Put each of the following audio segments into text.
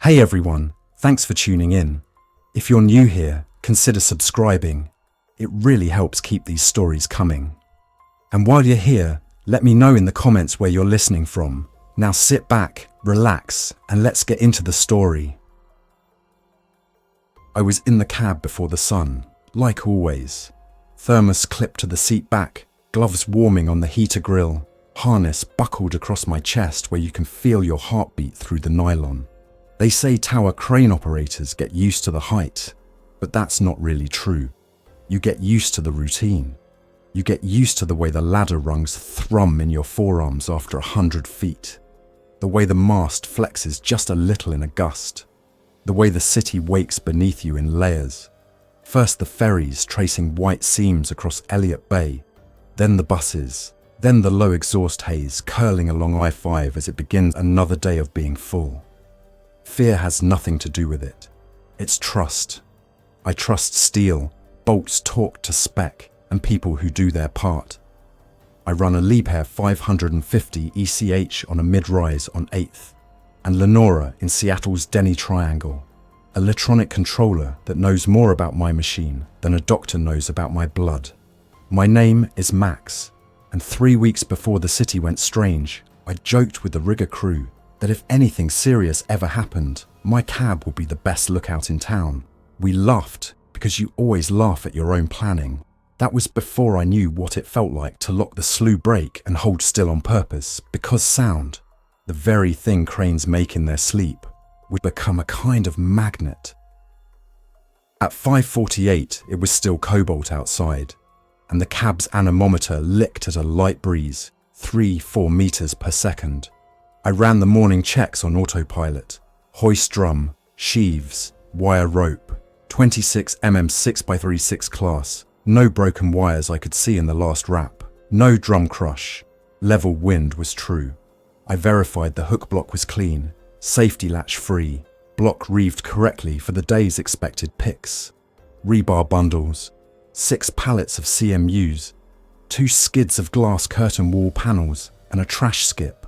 Hey everyone, thanks for tuning in. If you're new here, consider subscribing. It really helps keep these stories coming. And while you're here, let me know in the comments where you're listening from. Now sit back, relax, and let's get into the story. I was in the cab before the sun, like always. Thermos clipped to the seat back, gloves warming on the heater grill, harness buckled across my chest where you can feel your heartbeat through the nylon. They say tower crane operators get used to the height, but that's not really true. You get used to the routine. You get used to the way the ladder rungs thrum in your forearms after 100 feet. The way the mast flexes just a little in a gust. The way the city wakes beneath you in layers. First the ferries tracing white seams across Elliott Bay, then the buses, then the low exhaust haze curling along I-5 as it begins another day of being full. Fear has nothing to do with it. It's trust. I trust steel, bolts torqued to spec, and people who do their part. I run a Liebherr 550 ECH on a mid-rise on 8th, and Lenora in Seattle's Denny Triangle, a electronic controller that knows more about my machine than a doctor knows about my blood. My name is Max, and 3 weeks before the city went strange, I joked with the rigger crew that if anything serious ever happened, my cab would be the best lookout in town. We laughed because you always laugh at your own planning. That was before I knew what it felt like to lock the slew brake and hold still on purpose, because sound, the very thing cranes make in their sleep, would become a kind of magnet. At 5:48, it was still cobalt outside, and the cab's anemometer licked at a light breeze, 3-4 meters per second. I ran the morning checks on autopilot. Hoist drum, sheaves, wire rope, 26mm 6x36 class. No broken wires I could see in the last wrap. No drum crush. Level wind was true. I verified the hook block was clean, safety latch free, block reeved correctly for the day's expected picks. Rebar bundles, 6 pallets of CMUs, 2 skids of glass curtain wall panels, and a trash skip.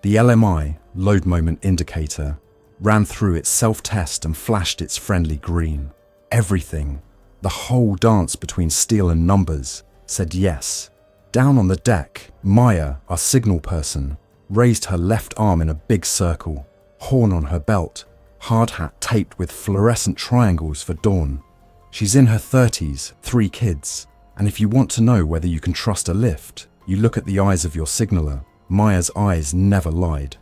The LMI, load moment indicator, ran through its self-test and flashed its friendly green. Everything, the whole dance between steel and numbers, said yes. Down on the deck, Maya, our signal person, raised her left arm in a big circle, horn on her belt, hard hat taped with fluorescent triangles for dawn. She's in her 30s, 3 kids, and if you want to know whether you can trust a lift, you look at the eyes of your signaller. Maya's eyes never lied.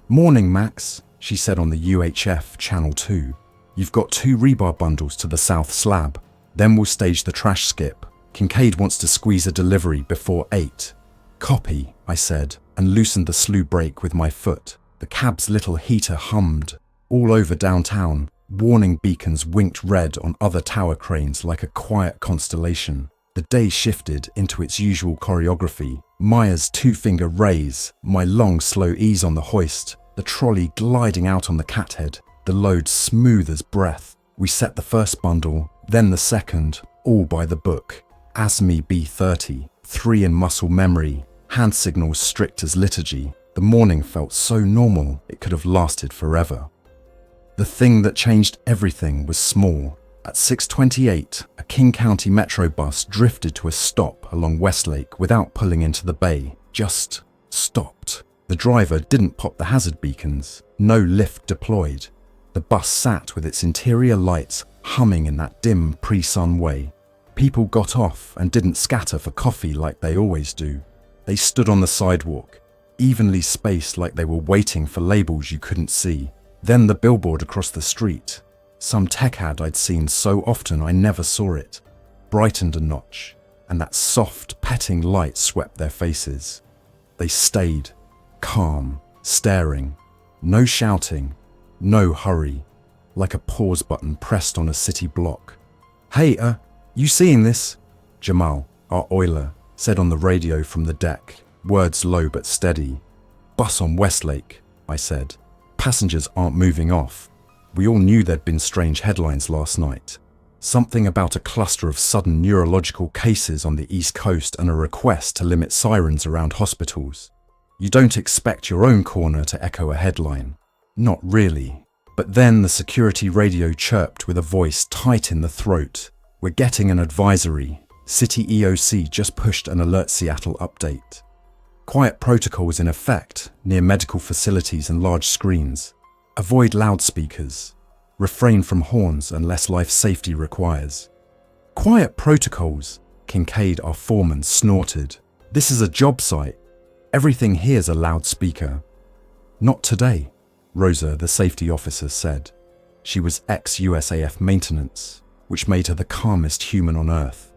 "Morning, Max," she said on the UHF Channel 2. "You've got 2 rebar bundles to the south slab. Then we'll stage the trash skip. Kincaid wants to squeeze a delivery before 8. "Copy," I said, and loosened the slew brake with my foot. The cab's little heater hummed. All over downtown, warning beacons winked red on other tower cranes like a quiet constellation. The day shifted into its usual choreography. Maya's 2-finger raise, my long slow ease on the hoist, the trolley gliding out on the cathead, the load smooth as breath. We set the first bundle, then the second, all by the book. ASME B30, 3 in muscle memory, hand signals strict as liturgy. The morning felt so normal it could have lasted forever. The thing that changed everything was small. At 6:28, a King County Metro bus drifted to a stop along Westlake without pulling into the bay. Just stopped. The driver didn't pop the hazard beacons. No lift deployed. The bus sat with its interior lights humming in that dim pre-sun way. People got off and didn't scatter for coffee like they always do. They stood on the sidewalk, evenly spaced like they were waiting for labels you couldn't see. Then the billboard across the street. Some tech ad I'd seen so often I never saw it, brightened a notch, and that soft, petting light swept their faces. They stayed, calm, staring, no shouting, no hurry, like a pause button pressed on a city block. "Hey, you seeing this?" Jamal, our oiler, said on the radio from the deck, words low but steady. "Bus on Westlake," I said. "Passengers aren't moving off." We all knew there'd been strange headlines last night. Something about a cluster of sudden neurological cases on the East Coast and a request to limit sirens around hospitals. You don't expect your own corner to echo a headline. Not really. But then the security radio chirped with a voice tight in the throat. "We're getting an advisory. City EOC just pushed an Alert Seattle update. Quiet protocols in effect near medical facilities and large screens. Avoid loudspeakers. Refrain from horns unless life safety requires." "Quiet protocols," Kincaid, our foreman, snorted. "This is a job site. Everything here's a loudspeaker." "Not today," Rosa, the safety officer, said. She was ex-USAF maintenance, which made her the calmest human on earth.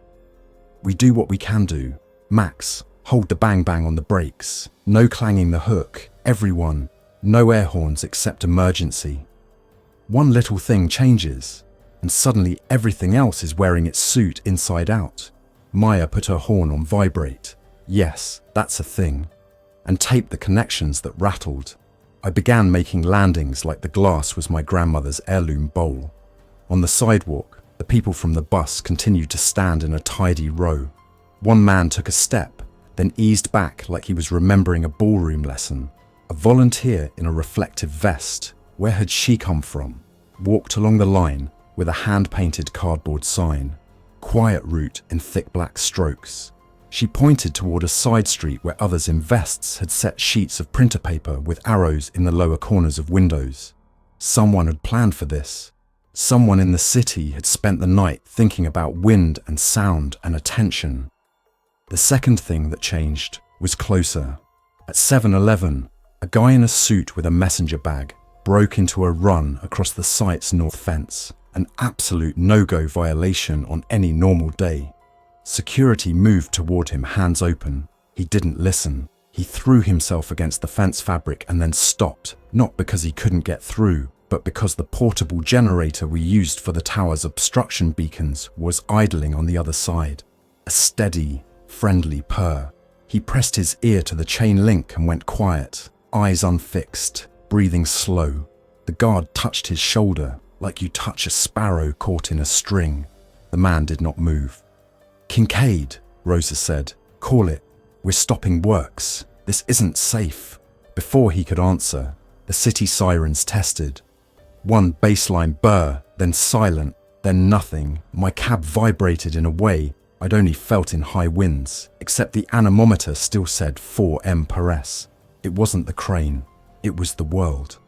"We do what we can do. Max, hold the bang-bang on the brakes. No clanging the hook. Everyone. No air horns except emergency." One little thing changes, and suddenly everything else is wearing its suit inside out. Maya put her horn on vibrate. Yes, that's a thing. And taped the connections that rattled. I began making landings like the glass was my grandmother's heirloom bowl. On the sidewalk, the people from the bus continued to stand in a tidy row. One man took a step, then eased back like he was remembering a ballroom lesson. A volunteer in a reflective vest, where had she come from, walked along the line with a hand-painted cardboard sign. "Quiet route" in thick black strokes. She pointed toward a side street where others in vests had set sheets of printer paper with arrows in the lower corners of windows. Someone had planned for this. Someone in the city had spent the night thinking about wind and sound and attention. The second thing that changed was closer. At 7-Eleven, a guy in a suit with a messenger bag broke into a run across the site's north fence, an absolute no-go violation on any normal day. Security moved toward him, hands open. He didn't listen. He threw himself against the fence fabric and then stopped, not because he couldn't get through, but because the portable generator we used for the tower's obstruction beacons was idling on the other side. A steady, friendly purr. He pressed his ear to the chain link and went quiet, eyes unfixed, breathing slow. The guard touched his shoulder, like you touch a sparrow caught in a string. The man did not move. "Kincaid," Rosa said. "Call it. We're stopping works. This isn't safe." Before he could answer, the city sirens tested. One baseline burr, then silent, then nothing. My cab vibrated in a way I'd only felt in high winds, except the anemometer still said 4 m/s. It wasn't the crane. It was the world.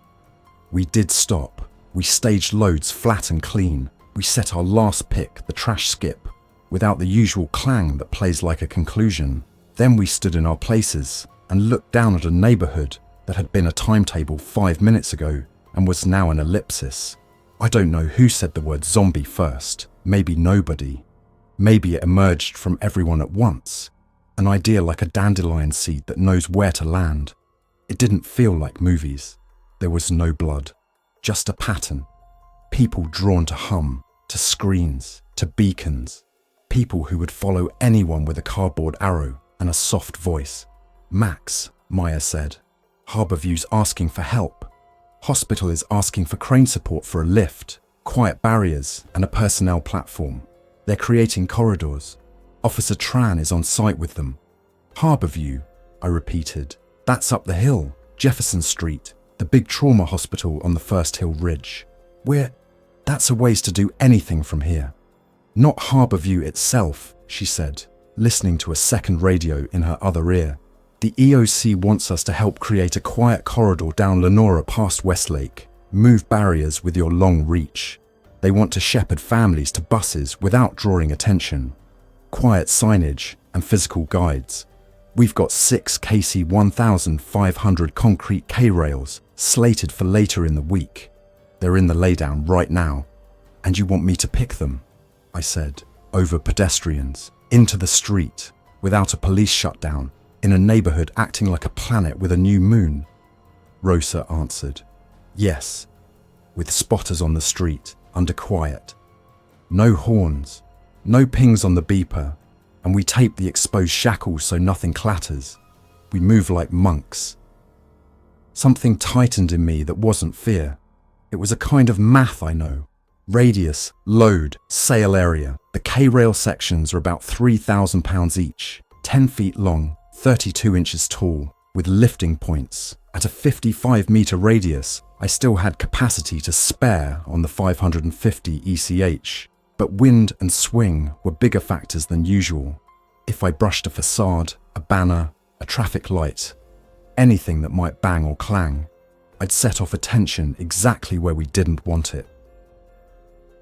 We did stop. We staged loads flat and clean. We set our last pick, the trash skip, without the usual clang that plays like a conclusion. Then we stood in our places and looked down at a neighborhood that had been a timetable 5 minutes ago and was now an ellipsis. I don't know who said the word zombie first. Maybe nobody. Maybe it emerged from everyone at once. An idea like a dandelion seed that knows where to land. It didn't feel like movies. There was no blood. Just a pattern. People drawn to hum, to screens, to beacons. People who would follow anyone with a cardboard arrow and a soft voice. "Max," Maya said. "Harborview's asking for help. Hospital is asking for crane support for a lift, quiet barriers, and a personnel platform. They're creating corridors. Officer Tran is on site with them." "Harborview," I repeated. "That's up the hill, Jefferson Street, the big trauma hospital on the First Hill Ridge. That's a ways to do anything from here." "Not Harborview itself," she said, listening to a second radio in her other ear. "The EOC wants us to help create a quiet corridor down Lenora past Westlake, move barriers with your long reach. They want to shepherd families to buses without drawing attention. Quiet signage and physical guides. We've got 6 KC 1500 concrete K-rails slated for later in the week. They're in the laydown right now. And you want me to pick them?" I said, "over pedestrians, into the street, without a police shutdown, in a neighborhood acting like a planet with a new moon?" Rosa answered, "Yes, with spotters on the street, under quiet. No horns, no pings on the beeper, and we tape the exposed shackles so nothing clatters. We move like monks." Something tightened in me that wasn't fear. It was a kind of math I know. Radius, load, sail area. The K-rail sections are about £3,000 each, 10 feet long, 32 inches tall, with lifting points. At a 55-meter radius, I still had capacity to spare on the 550 ECH, but wind and swing were bigger factors than usual. If I brushed a facade, a banner, a traffic light, anything that might bang or clang, I'd set off attention exactly where we didn't want it.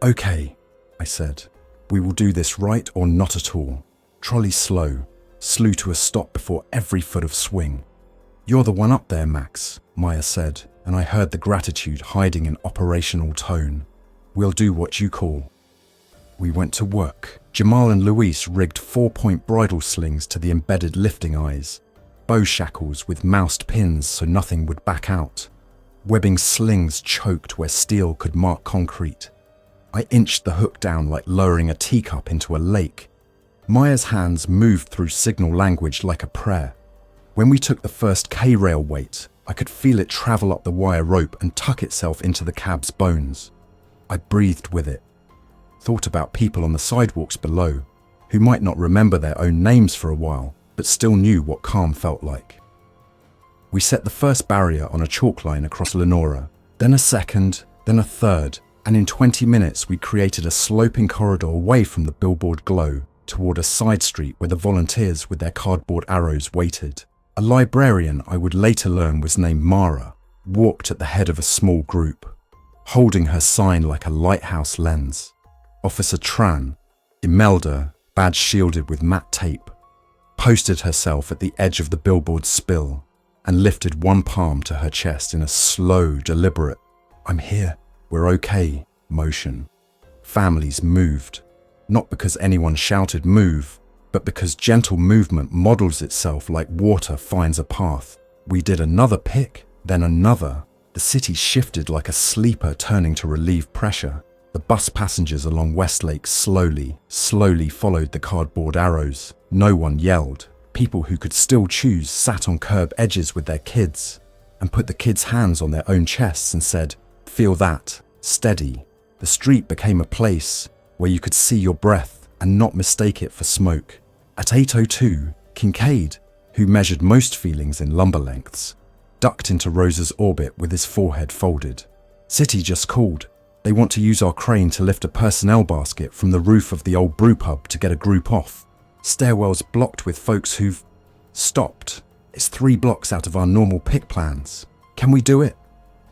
"Okay," I said. "We will do this right or not at all." Trolley slow, slew to a stop before every foot of swing. "You're the one up there, Max," Maya said, and I heard the gratitude hiding in operational tone. "We'll do what you call." We went to work. Jamal and Luis rigged 4-point bridle slings to the embedded lifting eyes, bow shackles with moused pins so nothing would back out. Webbing slings choked where steel could mark concrete. I inched the hook down like lowering a teacup into a lake. Maya's hands moved through signal language like a prayer. When we took the first K-rail weight, I could feel it travel up the wire rope and tuck itself into the cab's bones. I breathed with it. Thought about people on the sidewalks below, who might not remember their own names for a while, but still knew what calm felt like. We set the first barrier on a chalk line across Lenora, then a second, then a third, and in 20 minutes we created a sloping corridor away from the billboard glow toward a side street where the volunteers with their cardboard arrows waited. A librarian I would later learn was named Mara, walked at the head of a small group, holding her sign like a lighthouse lens. Officer Tran, Imelda, badge shielded with matte tape, posted herself at the edge of the billboard spill and lifted one palm to her chest in a slow, deliberate, "I'm here, we're okay," motion. Families moved, not because anyone shouted move, but because gentle movement models itself like water finds a path. We did another pick, then another. The city shifted like a sleeper turning to relieve pressure. The bus passengers along Westlake slowly followed the cardboard arrows. No one yelled. People who could still choose sat on curb edges with their kids and put the kids' hands on their own chests and said, "Feel that, steady." The street became a place where you could see your breath and not mistake it for smoke. At 8:02, Kincaid, who measured most feelings in lumber lengths, ducked into Rosa's orbit with his forehead folded. "City just called. They want to use our crane to lift a personnel basket from the roof of the old brew pub to get a group off. Stairwells blocked with folks who've stopped. It's 3 blocks out of our normal pick plans. Can we do it?"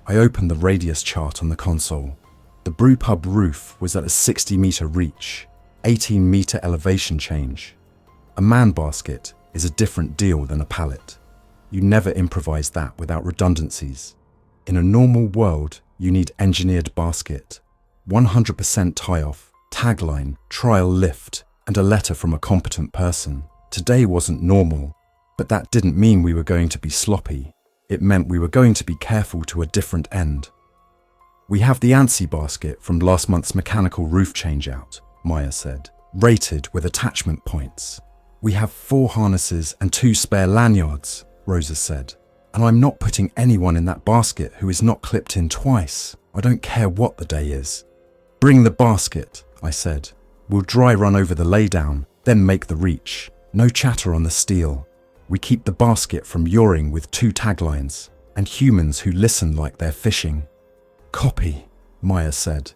I opened the radius chart on the console. The brew pub roof was at a 60-meter reach, 18-meter elevation change. A man basket is a different deal than a pallet. You never improvise that without redundancies. In a normal world, you need engineered basket, 100% tie-off, tagline, trial lift, and a letter from a competent person. Today wasn't normal, but that didn't mean we were going to be sloppy. It meant we were going to be careful to a different end. "We have the ANSI basket from last month's mechanical roof changeout," Maya said, "rated with attachment points. We have 4 harnesses and 2 spare lanyards," Rosa said. "And I'm not putting anyone in that basket who is not clipped in twice. I don't care what the day is." "Bring the basket," I said. "We'll dry run over the laydown, then make the reach. No chatter on the steel. We keep the basket from yawing with 2 taglines, and humans who listen like they're fishing." "Copy," Maya said,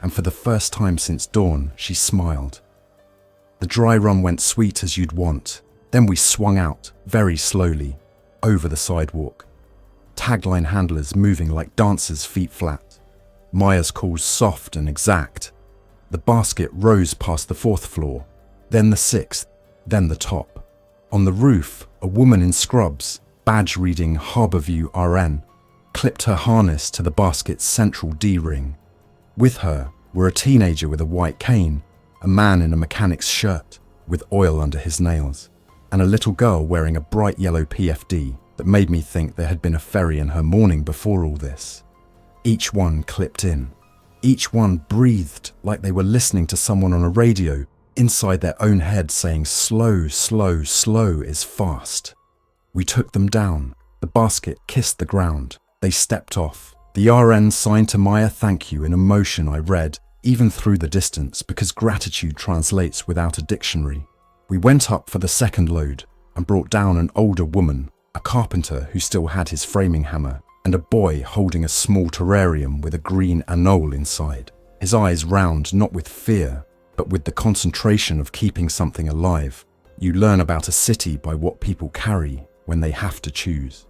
and for the first time since dawn, she smiled. The dry run went sweet as you'd want. Then we swung out, very slowly, over the sidewalk. Tagline handlers moving like dancers feet flat. Maya's calls soft and exact. The basket rose past the 4th floor, then the 6th, then the top. On the roof, a woman in scrubs, badge reading Harborview RN, clipped her harness to the basket's central D-ring. With her were a teenager with a white cane, a man in a mechanic's shirt with oil under his nails, and a little girl wearing a bright yellow PFD that made me think there had been a ferry in her morning before all this. Each one clipped in. Each one breathed like they were listening to someone on a radio inside their own head saying slow, slow, slow is fast. We took them down. The basket kissed the ground. They stepped off. The RN signed to Maya thank you in a motion I read, even through the distance, because gratitude translates without a dictionary. We went up for the second load and brought down an older woman, a carpenter who still had his framing hammer. and a boy holding a small terrarium with a green anole inside, his eyes round not with fear, but with the concentration of keeping something alive. You learn about a city by what people carry when they have to choose.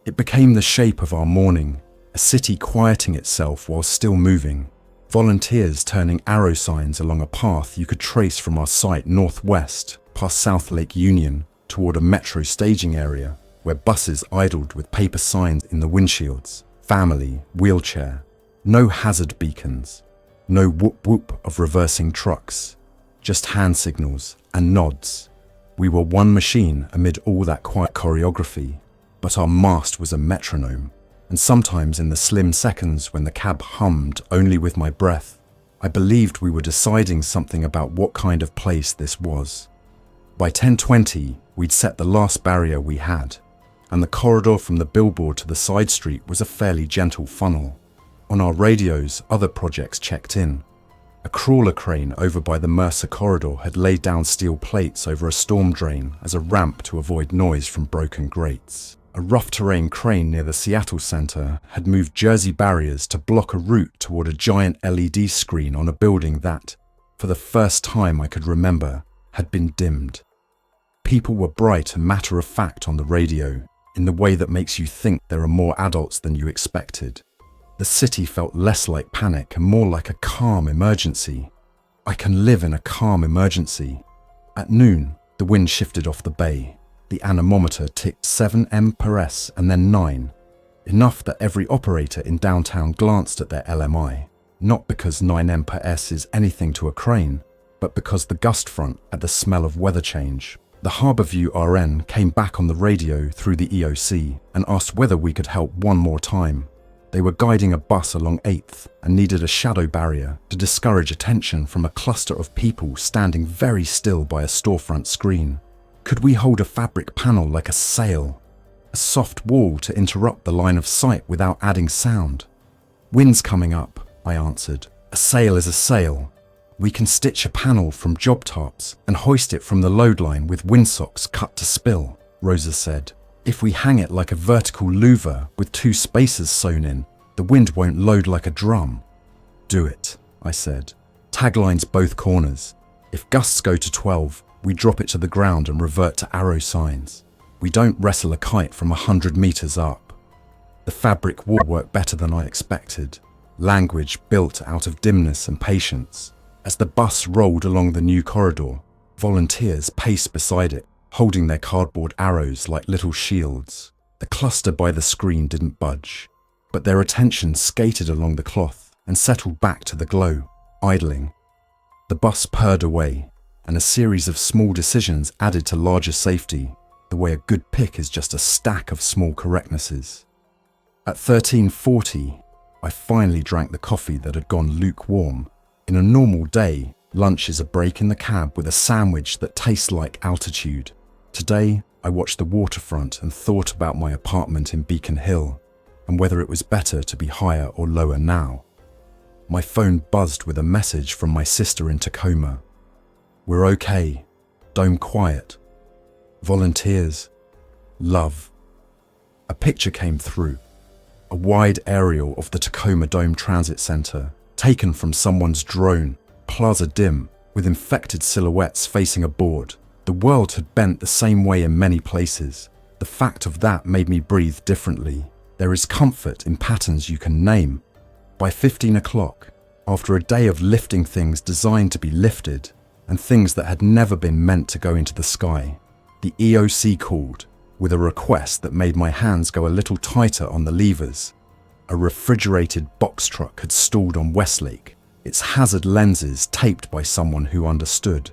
It became the shape of our morning, a city quieting itself while still moving, volunteers turning arrow signs along a path you could trace from our site northwest, past South Lake Union, toward a metro staging area, where buses idled with paper signs in the windshields, family, wheelchair, no hazard beacons, no whoop-whoop of reversing trucks, just hand signals and nods. We were one machine amid all that quiet choreography, but our mast was a metronome, and sometimes in the slim seconds when the cab hummed only with my breath, I believed we were deciding something about what kind of place this was. By 10:20, we'd set the last barrier we had, and the corridor from the billboard to the side street was a fairly gentle funnel. On our radios, other projects checked in. A crawler crane over by the Mercer corridor had laid down steel plates over a storm drain as a ramp to avoid noise from broken grates. A rough terrain crane near the Seattle Center had moved Jersey barriers to block a route toward a giant LED screen on a building that, for the first time I could remember, had been dimmed. People were bright and matter-of-fact on the radio, in the way that makes you think there are more adults than you expected. The city felt less like panic and more like a calm emergency. I can live in a calm emergency. At noon, the wind shifted off the bay. The anemometer ticked 7 mph and then 9, enough that every operator in downtown glanced at their LMI, not because 9 mph is anything to a crane, but because the gust front had the smell of weather change. The Harborview RN came back on the radio through the EOC and asked whether we could help one more time. They were guiding a bus along 8th and needed a shadow barrier to discourage attention from a cluster of people standing very still by a storefront screen. Could we hold a fabric panel like a sail? A soft wall to interrupt the line of sight without adding sound? Wind's coming up, I answered. A sail is a sail. We can stitch a panel from job tarps and hoist it from the load line with windsocks cut to spill, Rosa said. If we hang it like a vertical louver with 2 spacers sewn in, the wind won't load like a drum. Do it, I said. Taglines both corners. If gusts go to 12, we drop it to the ground and revert to arrow signs. We don't wrestle a kite from 100 meters up. The fabric wall worked better than I expected. Language built out of dimness and patience. As the bus rolled along the new corridor, volunteers paced beside it, holding their cardboard arrows like little shields. The cluster by the screen didn't budge, but their attention skated along the cloth and settled back to the glow, idling. The bus purred away, and a series of small decisions added to larger safety, the way a good pick is just a stack of small correctnesses. At 13:40, I finally drank the coffee that had gone lukewarm. In a normal day, lunch is a break in the cab with a sandwich that tastes like altitude. Today, I watched the waterfront and thought about my apartment in Beacon Hill, and whether it was better to be higher or lower now. My phone buzzed with a message from my sister in Tacoma. We're okay. Dome quiet. Volunteers. Love. A picture came through. A wide aerial of the Tacoma Dome Transit Center, taken from someone's drone, plaza dim, with infected silhouettes facing a board. The world had bent the same way in many places. The fact of that made me breathe differently. There is comfort in patterns you can name. By 15 o'clock, after a day of lifting things designed to be lifted, and things that had never been meant to go into the sky, the EOC called, with a request that made my hands go a little tighter on the levers. A refrigerated box truck had stalled on Westlake, its hazard lenses taped by someone who understood,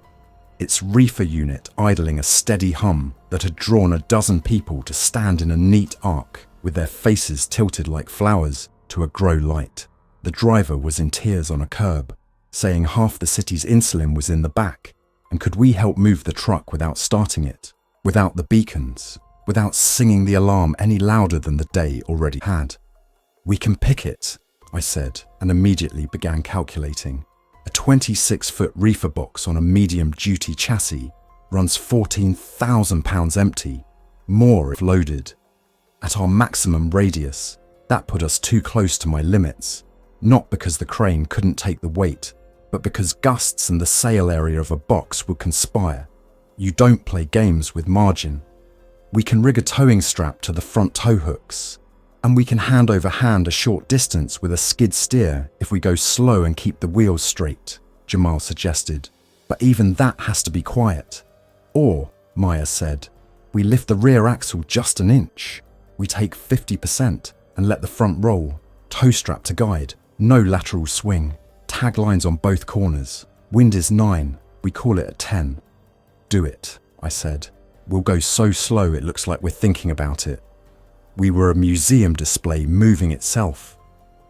its reefer unit idling a steady hum that had drawn a dozen people to stand in a neat arc with their faces tilted like flowers to a grow light. The driver was in tears on a curb, saying half the city's insulin was in the back, and could we help move the truck without starting it, without the beacons, without singing the alarm any louder than the day already had. We can pick it, I said, and immediately began calculating. A 26-foot reefer box on a medium-duty chassis runs 14,000 pounds empty, more if loaded. At our maximum radius, That put us too close to my limits, not because the crane couldn't take the weight, but because gusts and the sail area of a box would conspire. You don't play games with margin. We can rig a towing strap to the front tow hooks, and we can hand over hand a short distance with a skid steer if we go slow and keep the wheels straight, Jamal suggested. But even that has to be quiet. Or, Maya said, we lift the rear axle just an inch. We take 50% and let the front roll, tow strap to guide, no lateral swing, taglines on both corners. Wind is 9, we call it a 10. Do it, I said. We'll go so slow it looks like we're thinking about it. We were a museum display moving itself.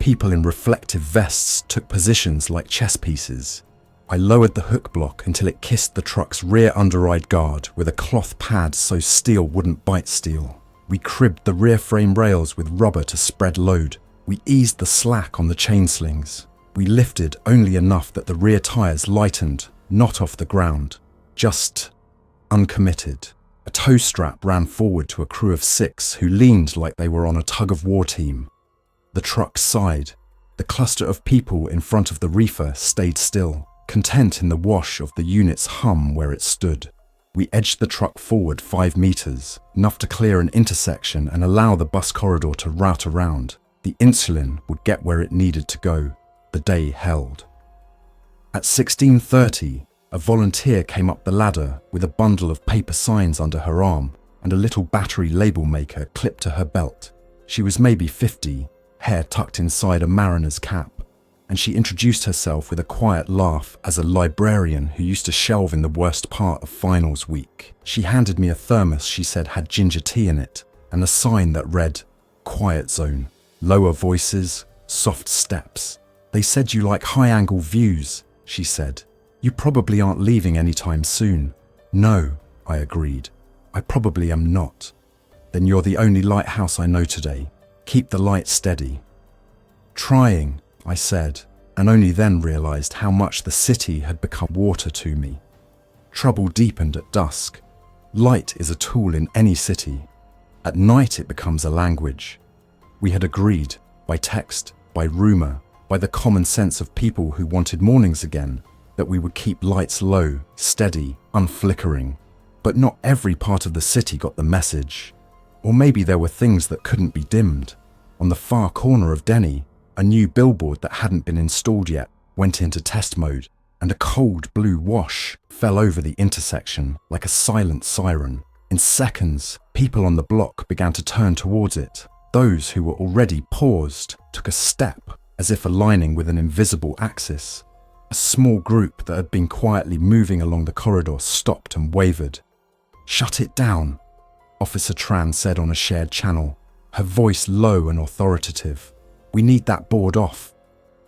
People in reflective vests took positions like chess pieces. I lowered the hook block until it kissed the truck's rear underride guard with a cloth pad so steel wouldn't bite steel. We cribbed the rear frame rails with rubber to spread load. We eased the slack on the chain slings. We lifted only enough that the rear tires lightened, not off the ground, just uncommitted. A tow strap ran forward to a crew of 6 who leaned like they were on a tug-of-war team. The truck sighed. The cluster of people in front of the reefer stayed still, content in the wash of the unit's hum where it stood. We edged the truck forward 5 meters, enough to clear an intersection and allow the bus corridor to route around. The insulin would get where it needed to go. The day held. At 16:30, a volunteer came up the ladder with a bundle of paper signs under her arm and a little battery label maker clipped to her belt. She was maybe 50, hair tucked inside a mariner's cap, and she introduced herself with a quiet laugh as a librarian who used to shelve in the worst part of finals week. She handed me a thermos she said had ginger tea in it and a sign that read, "Quiet zone, lower voices, soft steps. They said you like high-angle views," she said. "You probably aren't leaving anytime soon." "No," I agreed. "I probably am not." "Then you're the only lighthouse I know today. Keep the light steady." "Trying," I said, and only then realized how much the city had become water to me. Trouble deepened at dusk. Light is a tool in any city. At night it becomes a language. We had agreed, by text, by rumor, by the common sense of people who wanted mornings again, that we would keep lights low, steady, unflickering. But not every part of the city got the message. Or maybe there were things that couldn't be dimmed. On the far corner of Denny, a new billboard that hadn't been installed yet went into test mode, and a cold blue wash fell over the intersection like a silent siren. In seconds, people on the block began to turn towards it. Those who were already paused took a step as if aligning with an invisible axis. A small group that had been quietly moving along the corridor stopped and wavered. "Shut it down," Officer Tran said on a shared channel, her voice low and authoritative. "We need that board off."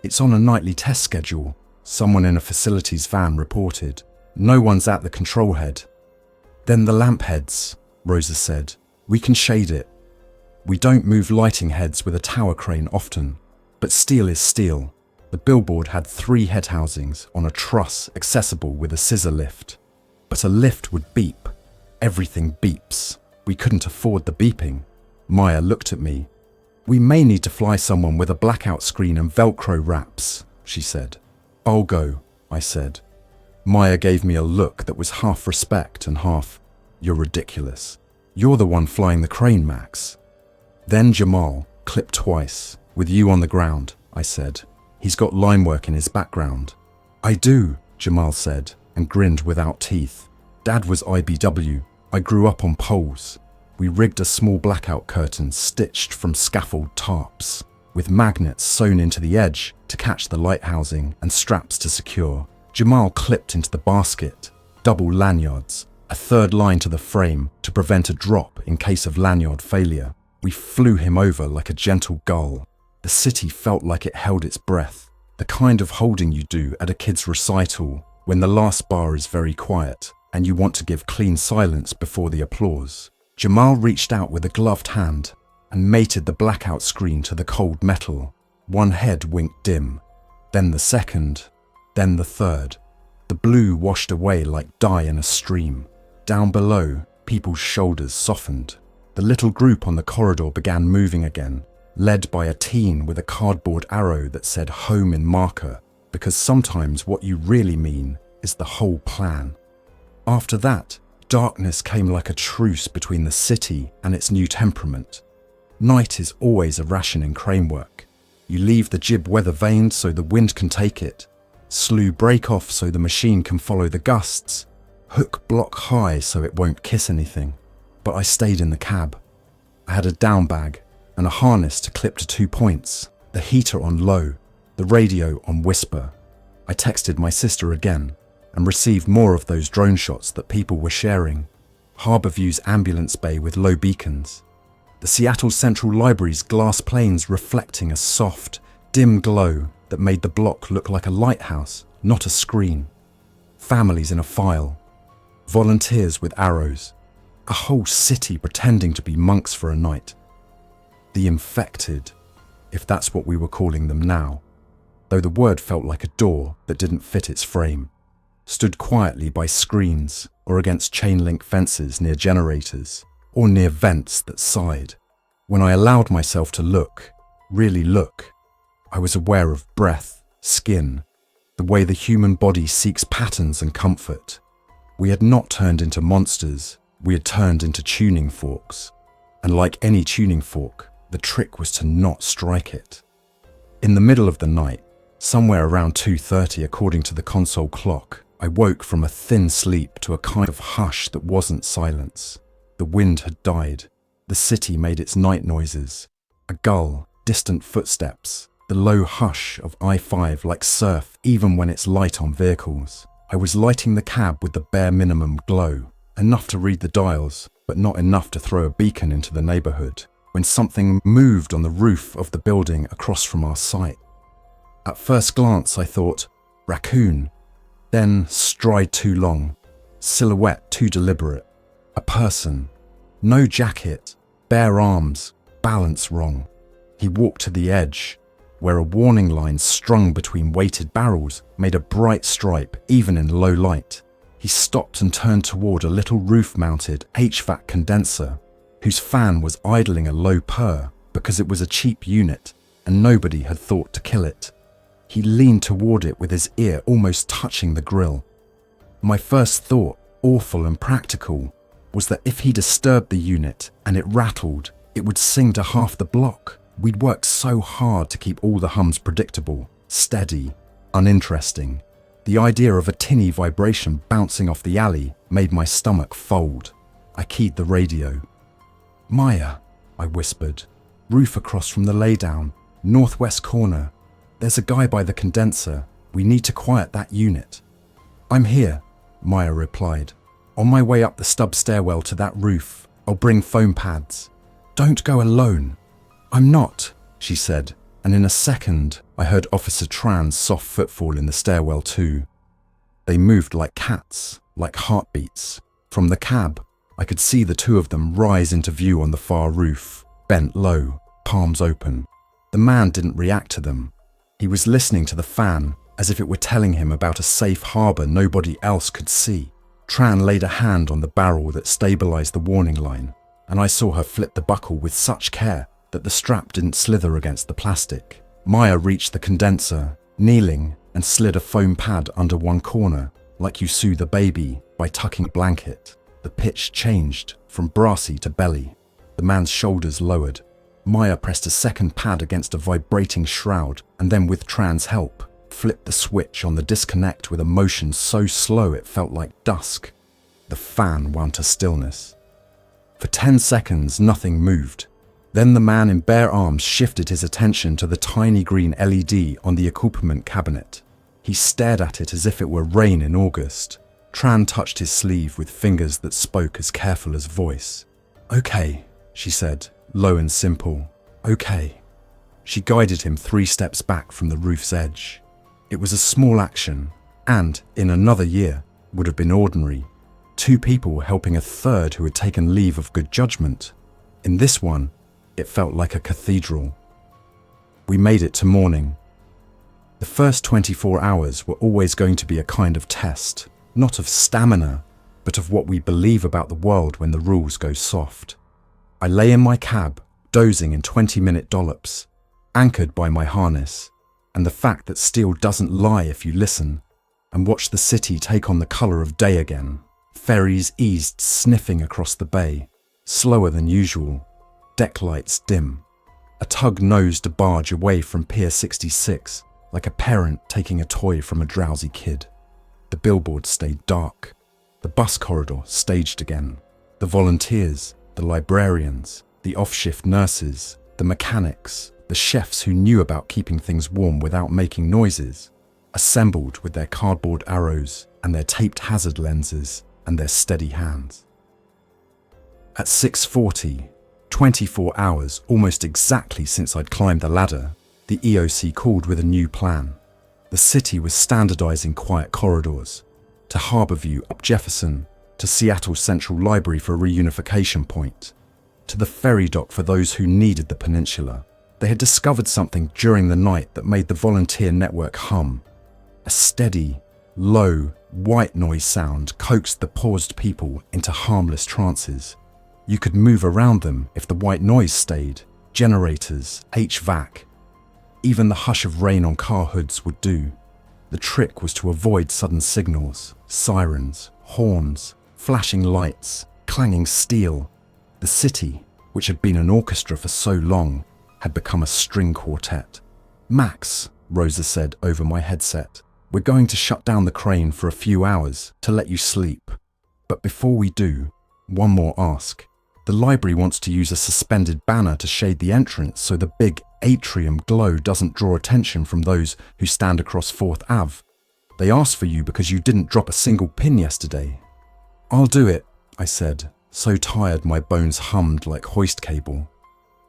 "It's on a nightly test schedule," someone in a facilities van reported. "No one's at the control head." "Then the lamp heads," Rosa said. "We can shade it." We don't move lighting heads with a tower crane often, but steel is steel. The billboard had 3 head housings on a truss accessible with a scissor lift. But a lift would beep. Everything beeps. We couldn't afford the beeping. Maya looked at me. "We may need to fly someone with a blackout screen and Velcro wraps," she said. "I'll go," I said. Maya gave me a look that was half respect and half, "You're ridiculous. You're the one flying the crane, Max." Then Jamal, clipped twice, "With you on the ground," I said. "He's got line work in his background." "I do," Jamal said, and grinned without teeth. "Dad was IBW. I grew up on poles." We rigged a small blackout curtain stitched from scaffold tarps, with magnets sewn into the edge to catch the light housing and straps to secure. Jamal clipped into the basket, double lanyards, a third line to the frame to prevent a drop in case of lanyard failure. We flew him over like a gentle gull. The city felt like it held its breath, the kind of holding you do at a kid's recital when the last bar is very quiet and you want to give clean silence before the applause. Jamal reached out with a gloved hand and mated the blackout screen to the cold metal. One head winked dim, then the second, then the third. The blue washed away like dye in a stream. Down below, people's shoulders softened. The little group on the corridor began moving again. led by a teen with a cardboard arrow that said home in marker, because sometimes what you really mean is the whole plan. After that, darkness came like a truce between the city and its new temperament. Night is always a rationing framework. You leave the jib weather vaned so the wind can take it, slew break off so the machine can follow the gusts, hook block high so it won't kiss anything. But I stayed in the cab. I had a down bag and a harness to clip to 2 points, the heater on low, the radio on whisper. I texted my sister again and received more of those drone shots that people were sharing. Harborview's ambulance bay with low beacons. The Seattle Central Library's glass planes reflecting a soft, dim glow that made the block look like a lighthouse, not a screen. Families in a file. Volunteers with arrows. A whole city pretending to be monks for a night. The infected, if that's what we were calling them now, though the word felt like a door that didn't fit its frame, stood quietly by screens or against chain-link fences near generators, or near vents that sighed. When I allowed myself to look, really look, I was aware of breath, skin, the way the human body seeks patterns and comfort. We had not turned into monsters, we had turned into tuning forks. And like any tuning fork, the trick was to not strike it. In the middle of the night, somewhere around 2:30 according to the console clock, I woke from a thin sleep to a kind of hush that wasn't silence. The wind had died. The city made its night noises. A gull, distant footsteps, the low hush of I-5 like surf even when it's light on vehicles. I was lighting the cab with the bare minimum glow, enough to read the dials, but not enough to throw a beacon into the neighborhood, when something moved on the roof of the building across from our site. At first glance I thought, raccoon. Then stride too long, silhouette too deliberate. A person, no jacket, bare arms, balance wrong. He walked to the edge, where a warning line strung between weighted barrels made a bright stripe even in low light. He stopped and turned toward a little roof-mounted HVAC condenser, whose fan was idling a low purr because it was a cheap unit and nobody had thought to kill it. He leaned toward it with his ear almost touching the grill. My first thought, awful and practical, was that if he disturbed the unit and it rattled, it would sing to half the block. We'd worked so hard to keep all the hums predictable, steady, uninteresting. The idea of a tinny vibration bouncing off the alley made my stomach fold. I keyed the radio. "Maya," I whispered. "Roof across from the laydown, northwest corner. There's a guy by the condenser. We need to quiet that unit." "I'm here," Maya replied. "On my way up the stub stairwell to that roof. I'll bring foam pads." "Don't go alone." "I'm not," she said, and in a second I heard Officer Tran's soft footfall in the stairwell too. They moved like cats, like heartbeats. From the cab, I could see the two of them rise into view on the far roof, bent low, palms open. The man didn't react to them. He was listening to the fan, as if it were telling him about a safe harbour nobody else could see. Tran laid a hand on the barrel that stabilised the warning line, and I saw her flip the buckle with such care that the strap didn't slither against the plastic. Maya reached the condenser, kneeling, and slid a foam pad under one corner, like you soothe a baby by tucking a blanket. The pitch changed from brassy to belly. The man's shoulders lowered. Maya pressed a second pad against a vibrating shroud, and then with Tran's help, flipped the switch on the disconnect with a motion so slow it felt like dusk. The fan wound to stillness. For 10 seconds, nothing moved. Then the man in bare arms shifted his attention to the tiny green LED on the accoutrement cabinet. He stared at it as if it were rain in August. Tran touched his sleeve with fingers that spoke as careful as voice. "Okay," she said, low and simple. "Okay." She guided him 3 steps back from the roof's edge. It was a small action, and, in another year, would have been ordinary. 2 people helping a third who had taken leave of good judgment. In this one, it felt like a cathedral. We made it to morning. The first 24 hours were always going to be a kind of test, not of stamina, but of what we believe about the world when the rules go soft. I lay in my cab, dozing in 20-minute dollops, anchored by my harness, and the fact that steel doesn't lie if you listen, and watch the city take on the colour of day again. Ferries eased sniffing across the bay, slower than usual, deck lights dim. A tug nosed a barge away from Pier 66, like a parent taking a toy from a drowsy kid. The billboards stayed dark. The bus corridor staged again. The volunteers, the librarians, the off-shift nurses, the mechanics, the chefs who knew about keeping things warm without making noises, assembled with their cardboard arrows and their taped hazard lenses and their steady hands. At 6:40, 24 hours almost exactly since I'd climbed the ladder, the EOC called with a new plan. The city was standardizing quiet corridors, to Harborview up Jefferson, to Seattle Central Library for a reunification point, to the ferry dock for those who needed the peninsula. They had discovered something during the night that made the volunteer network hum. A steady, low, white noise sound coaxed the paused people into harmless trances. You could move around them if the white noise stayed. Generators, HVAC. Even the hush of rain on car hoods would do. The trick was to avoid sudden signals, sirens, horns, flashing lights, clanging steel. The city, which had been an orchestra for so long, had become a string quartet. "Max," Rosa said over my headset, "we're going to shut down the crane for a few hours to let you sleep. But before we do, one more ask. The library wants to use a suspended banner to shade the entrance so the big atrium glow doesn't draw attention from those who stand across 4th Ave. They asked for you because you didn't drop a single pin yesterday." "I'll do it," I said, so tired my bones hummed like hoist cable.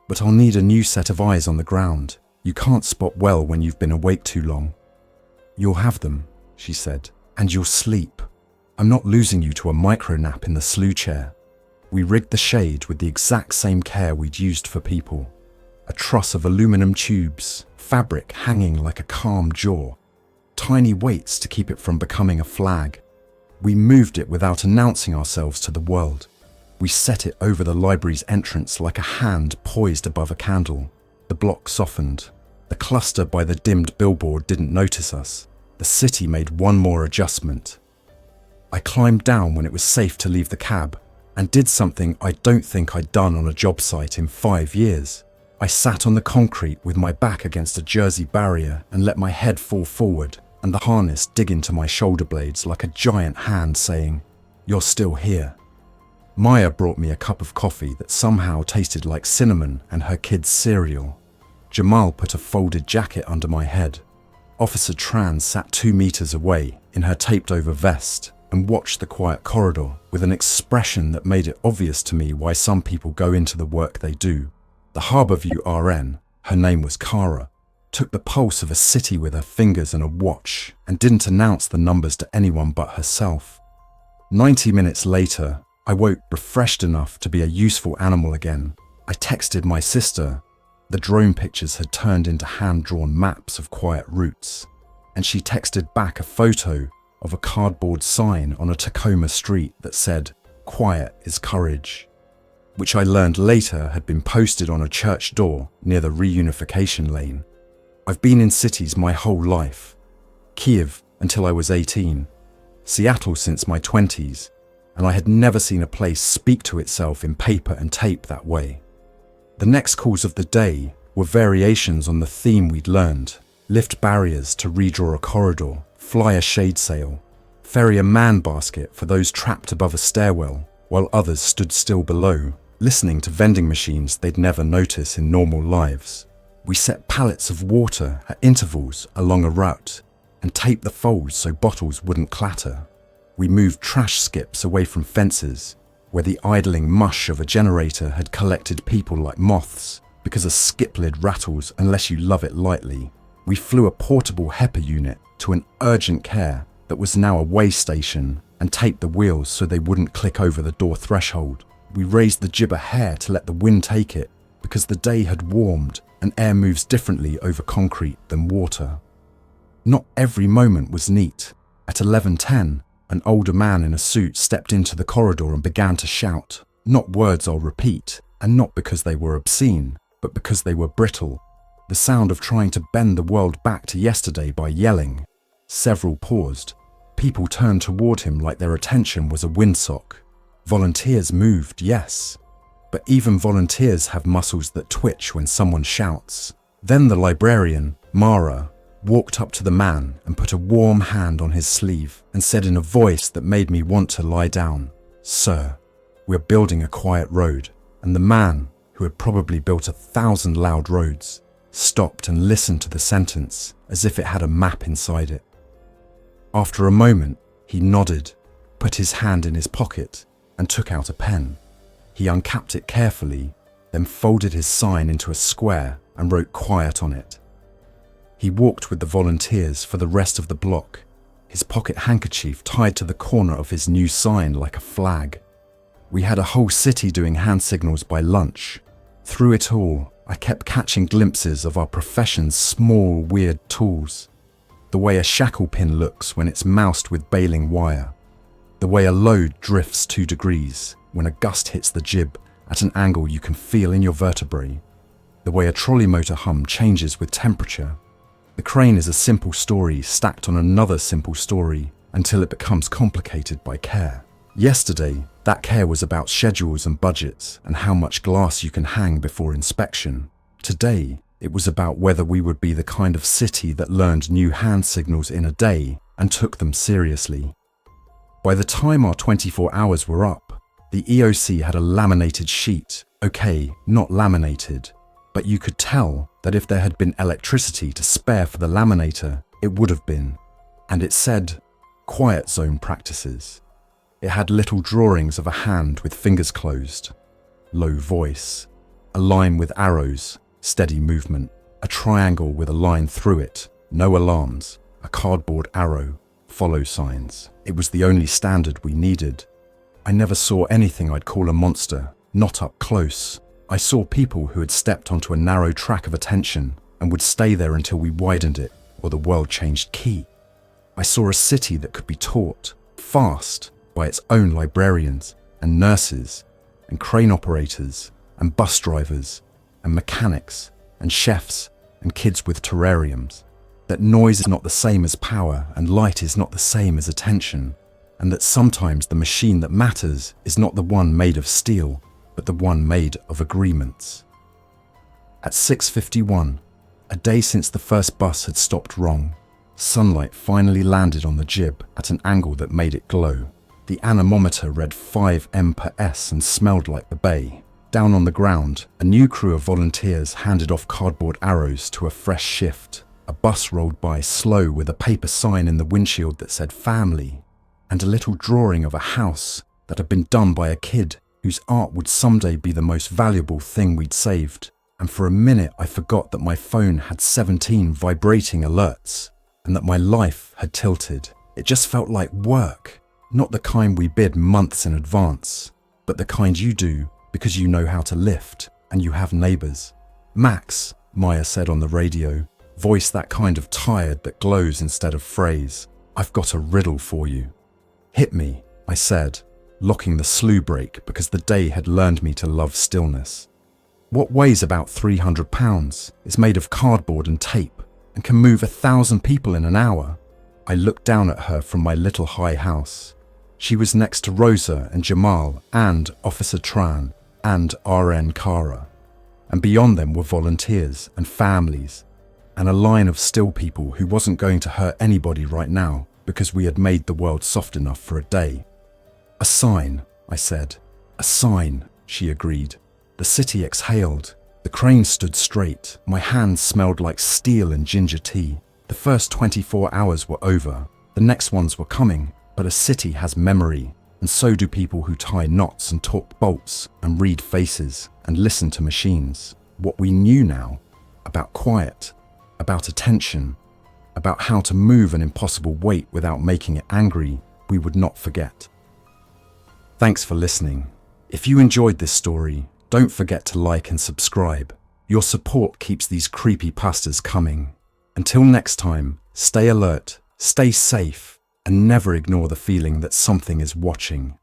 "But I'll need a new set of eyes on the ground. You can't spot well when you've been awake too long." "You'll have them," she said, "and you'll sleep. I'm not losing you to a micro nap in the slew chair." We rigged the shade with the exact same care we'd used for people. A truss of aluminum tubes, fabric hanging like a calm jaw, tiny weights to keep it from becoming a flag. We moved it without announcing ourselves to the world. We set it over the library's entrance like a hand poised above a candle. The block softened. The cluster by the dimmed billboard didn't notice us. The city made one more adjustment. I climbed down when it was safe to leave the cab, and did something I don't think I'd done on a job site in 5 years. I sat on the concrete with my back against a Jersey barrier and let my head fall forward and the harness dig into my shoulder blades like a giant hand saying, "You're still here." Maya brought me a cup of coffee that somehow tasted like cinnamon and her kids' cereal. Jamal put a folded jacket under my head. Officer Tran sat 2 meters away in her taped-over vest and watched the quiet corridor with an expression that made it obvious to me why some people go into the work they do. The Harborview RN, her name was Kara, took the pulse of a city with her fingers and a watch and didn't announce the numbers to anyone but herself. 90 minutes later, I woke refreshed enough to be a useful animal again. I texted my sister. The drone pictures had turned into hand-drawn maps of quiet routes, and she texted back a photo of a cardboard sign on a Tacoma street that said, "Quiet is courage," which I learned later had been posted on a church door near the reunification lane. I've been in cities my whole life. Kiev until I was 18, Seattle since my 20s, and I had never seen a place speak to itself in paper and tape that way. The next calls of the day were variations on the theme we'd learned: lift barriers to redraw a corridor, fly a shade sail, ferry a man basket for those trapped above a stairwell, while others stood still below, listening to vending machines they'd never notice in normal lives. We set pallets of water at intervals along a route and taped the folds so bottles wouldn't clatter. We moved trash skips away from fences, where the idling mush of a generator had collected people like moths, because a skip lid rattles unless you love it lightly. We flew a portable HEPA unit to an urgent care that was now a way station and taped the wheels so they wouldn't click over the door threshold. We raised the jib a hair to let the wind take it because the day had warmed and air moves differently over concrete than water. Not every moment was neat. At 11:10, an older man in a suit stepped into the corridor and began to shout, not words I'll repeat, and not because they were obscene, but because they were brittle. The sound of trying to bend the world back to yesterday by yelling. Several paused. People turned toward him like their attention was a windsock. Volunteers moved, yes. But even volunteers have muscles that twitch when someone shouts. Then the librarian, Mara, walked up to the man and put a warm hand on his sleeve and said in a voice that made me want to lie down, "Sir, we're building a quiet road." And the man, who had probably built 1,000 loud roads, stopped and listened to the sentence as if it had a map inside it. After a moment, he nodded, put his hand in his pocket, and took out a pen. He uncapped it carefully, then folded his sign into a square and wrote "quiet" on it. He walked with the volunteers for the rest of the block, his pocket handkerchief tied to the corner of his new sign like a flag. We had a whole city doing hand signals by lunch. Through it all, I kept catching glimpses of our profession's small, weird tools. The way a shackle pin looks when it's moused with baling wire. The way a load drifts 2 degrees when a gust hits the jib at an angle you can feel in your vertebrae. The way a trolley motor hum changes with temperature. The crane is a simple story stacked on another simple story until it becomes complicated by care. Yesterday, that care was about schedules and budgets and how much glass you can hang before inspection. Today, it was about whether we would be the kind of city that learned new hand signals in a day and took them seriously. By the time our 24 hours were up, the EOC had a laminated sheet. Okay, not laminated, but you could tell that if there had been electricity to spare for the laminator, it would have been. And it said, "Quiet zone practices." It had little drawings of a hand with fingers closed, low voice, a line with arrows, steady movement, a triangle with a line through it, no alarms, a cardboard arrow, follow signs. It was the only standard we needed. I never saw anything I'd call a monster, not up close. I saw people who had stepped onto a narrow track of attention and would stay there until we widened it or the world changed key. I saw a city that could be taught, fast, by its own librarians and nurses and crane operators and bus drivers and mechanics and chefs and kids with terrariums. That noise is not the same as power and light is not the same as attention, and that sometimes the machine that matters is not the one made of steel, but the one made of agreements. At 6:51, a day since the first bus had stopped wrong, sunlight finally landed on the jib at an angle that made it glow. The anemometer read 5 m per s and smelled like the bay. Down on the ground, a new crew of volunteers handed off cardboard arrows to a fresh shift. A bus rolled by slow with a paper sign in the windshield that said "family," and a little drawing of a house that had been done by a kid whose art would someday be the most valuable thing we'd saved. And for a minute I forgot that my phone had 17 vibrating alerts and that my life had tilted. It just felt like work. Not the kind we bid months in advance, but the kind you do because you know how to lift and you have neighbours. "Max," Maya said on the radio, voice that kind of tired that glows instead of phrase, "I've got a riddle for you." "Hit me," I said, locking the slew brake because the day had learned me to love stillness. "What weighs about 300 pounds, is made of cardboard and tape, and can move 1,000 people in an hour?" I looked down at her from my little high house. She was next to Rosa and Jamal and Officer Tran and RN Kara. And beyond them were volunteers and families, and a line of still people who wasn't going to hurt anybody right now because we had made the world soft enough for a day. "A sign," I said. "A sign," she agreed. The city exhaled. The crane stood straight. My hands smelled like steel and ginger tea. The first 24 hours were over. The next ones were coming. But a city has memory, and so do people who tie knots and talk bolts and read faces and listen to machines. What we knew now about quiet, about attention, about how to move an impossible weight without making it angry, we would not forget. Thanks for listening. If you enjoyed this story, don't forget to like and subscribe. Your support keeps these creepypastas coming. Until next time, stay alert, stay safe, and never ignore the feeling that something is watching.